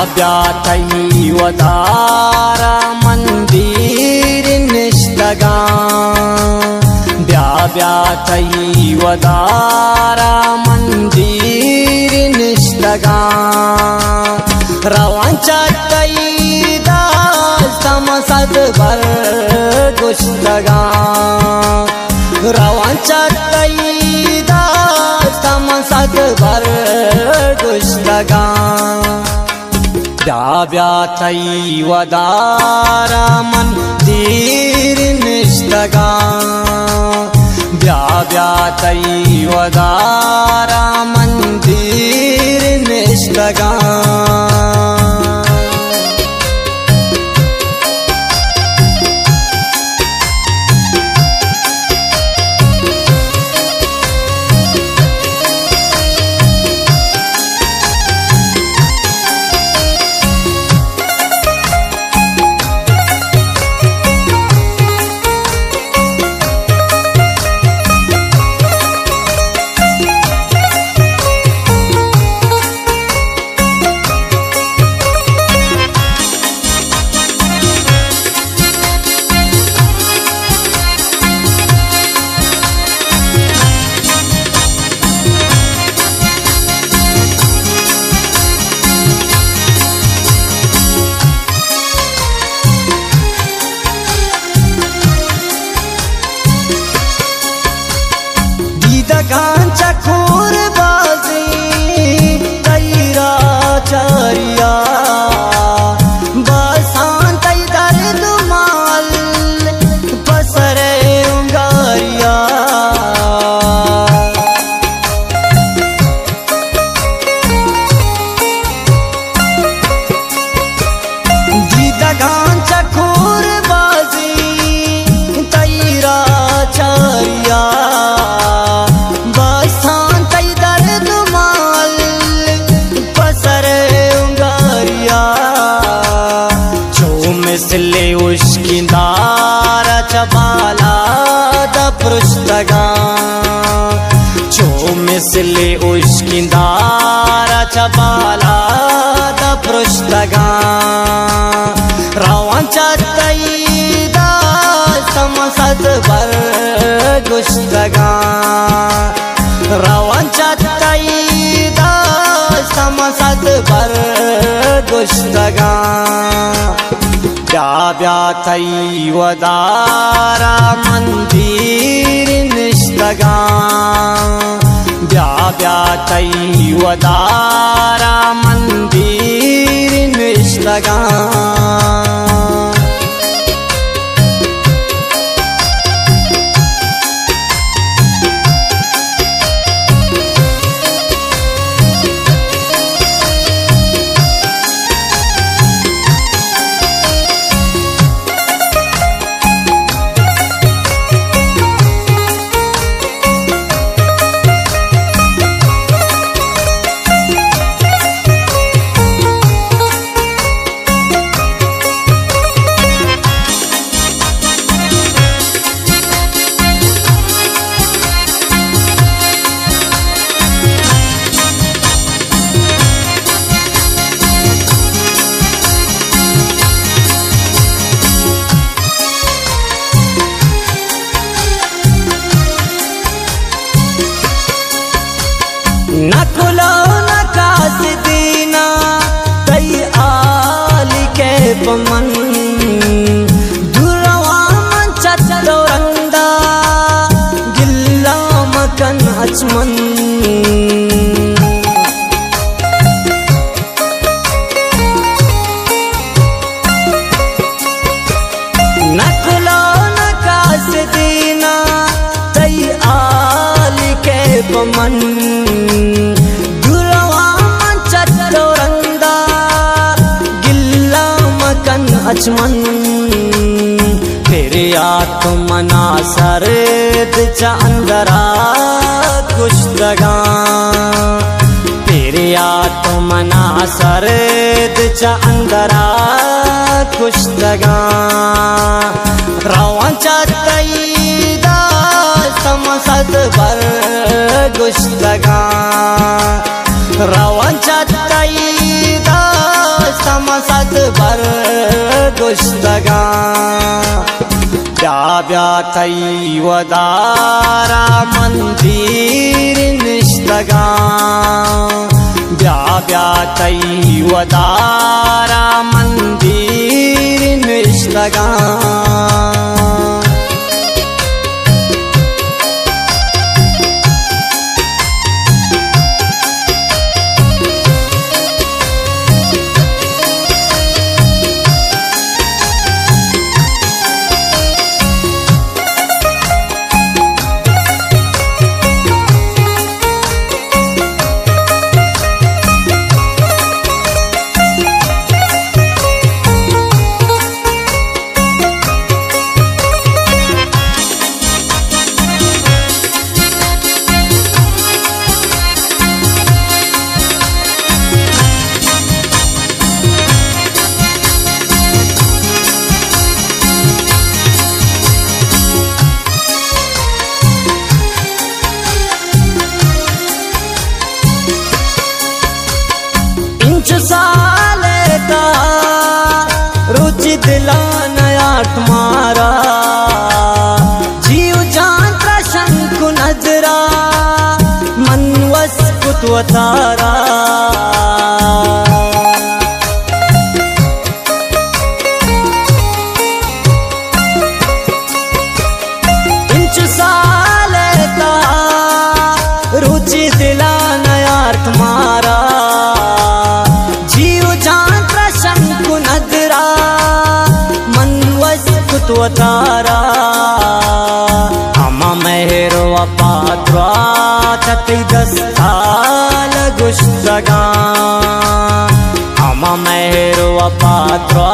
ब्यातई वदारा मंदिर निष्ठगा ब्यातई वदारा मंदिर निष्ठगा रवांचा कई दास्तम सदबर गुष्टगा रवांचा कई दास्तम सदबर गुष्टगा ब्यातई वदारा मंदिर निष्ठगा ब्यातई वदारा मंदिर निष्ठगा गांचा खोर बाजी तैरा चारिया बसांत दर्द माल पसरे उंगारिया जीता गांचा खोर बाजी तैरा चारिया मिसले उसकी दारा चबाला द पृष्ठगा चो मिसले उसकी दारा चबाला द पृष्ठगा रवांचा तई दास्तम सदबर गुष्टगा रवांचा तई दास्तम सदबर गुष्टगा ब्यातई वदारा मंदिर निष्ठगा ब्यातई वदारा मंदिर निष्ठगा नकुलो नकास दीना तई आली के पमन दुरवा मन चतुरंदा गिल्ला मकन अचमन नकुलो नकास दीना तई आली के पमन अचमन तेरे आत्मना सरद चंदरा कुष्टगा तेरे आत्मना सरद चंदरा कुष्टगा रवांचा तई दास्तम सदबर गुष्टगा रवांचा तई बर गुश्तगा ब्या तई वदारा मंदिर निश्तगा ब्या तई वदारा मंदिर निश्तगा सालेता रुचि दिलाना तुम्हारा जीव जान शंकु नजरा मनवस कुतवतारा इंच सालेता रुचि दिलाना तुम्हारा तारा अमा मेहरो अपात्वा तति दस्ताल गुश्तगा अमा मेहरो अपात्वा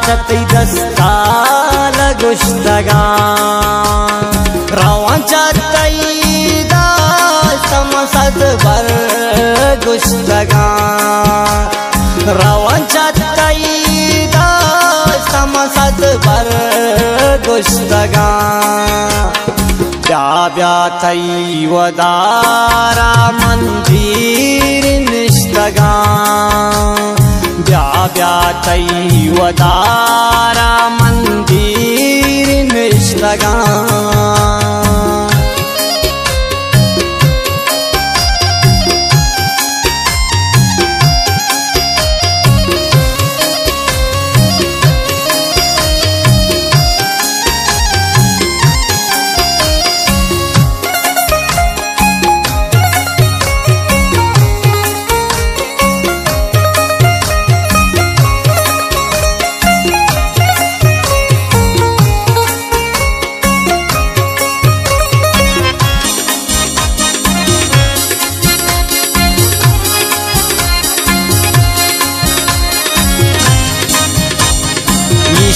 तति दस्ताल गुश्तगा रवांचा तईदा समसद बर गुश्तगा रवांचा तईदा समसद बर गुश्तगा ब्या तई वदारा मंदिर निश्तगा ब्या तई वदारा मंदिर निश्तगा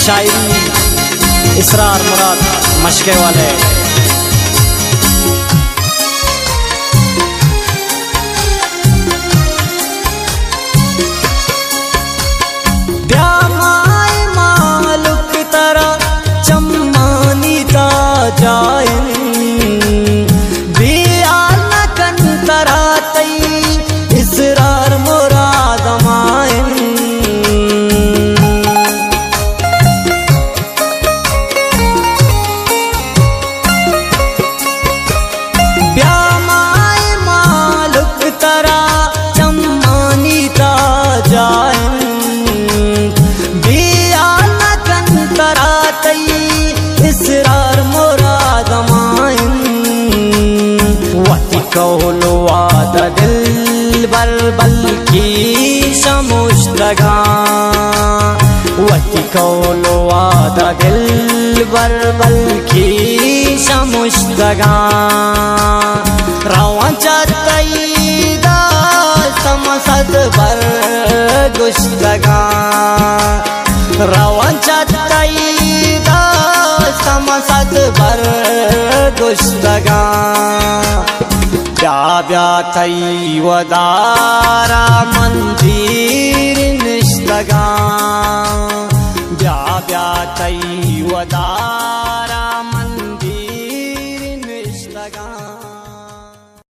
शायरी इसरार मुराद मशके वाले ब्यामाय मालुक तरह चम्मानी ता जायन बियाल नकन तरह तई इसरार मुराद मायन कौलो वादा दिल बल की शमुश्तगा वती कौलो वादा दिल बल की शमुश्तगा रवांचा तईदा समसद बर गुश्तगा रवांचा तईदा समसद बर गुश्तगा ब्या तई वदारा मंदिर निश्तगा ब्या तई वदारा